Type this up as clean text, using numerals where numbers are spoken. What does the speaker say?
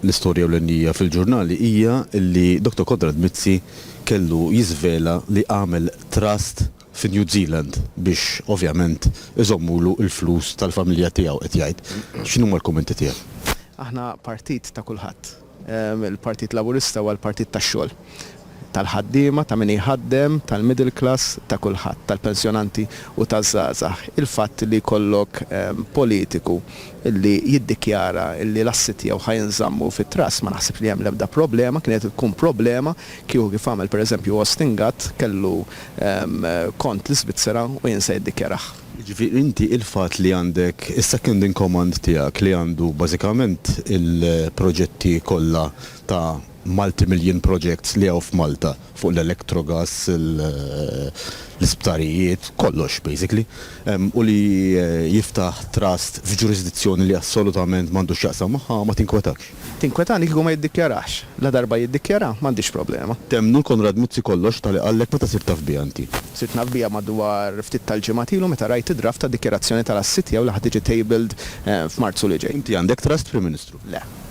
l-istorja l-għannija fil-ġurnali hija li Dr. Konrad Mizzi kellu jizvela li għamel trust fi New Zealand biex ovvjament iżommulu il-flus tal-familja tiegħu qed jgħid. X'inhuma l-kummenti tiegħek? Aħna partit ta' kulħadd. Il-Partit Laburista huwa l-partit tax-xogħol. Tal-ħaddiema, ta' min jħaddem, tal-middle class, ta' kulħadd, tal-pensjonanti u taż-żgħażagħ. Il-fatt li jkollok politiku illi jiddikjara illi l-assi tiegħu ħajinżammu fit-trass ma naħseb li hemm l-ebda problema, kienet tkun problema kieku kif għamel pereżempju Austin Gatt kellu kont l-Iżvizzera u jinsa jiddikjaraħ. Ġifieri inti il-fatt li għandek is-second in command tiegħek li għandu bażikament il-proġetti kollha ta' multi-million projects li għaw f'Malta fuq l-elektrogas, l-isptarijiet, kollox basically, u li jiftaħ trust f'ġurisdizzjoni li assolutament m'għandux x'jaqsam magħha ma tinkwetax. Tinkwetani kieku ma jiddikjarax. La darba jiddikjara m'għandix problema. Temnu Konrad Mizzi kollox tal qallek meta sirt taf bija inti. Sirt naf bija madwar ftit tal-ġimgħat ilu meta rajt id-draft ta' dikjarazzjoni tal-assi tiegħu li ħad tiġi tabled f'Marzu li ġej. Inti għandek trust Prim Ministru? Le.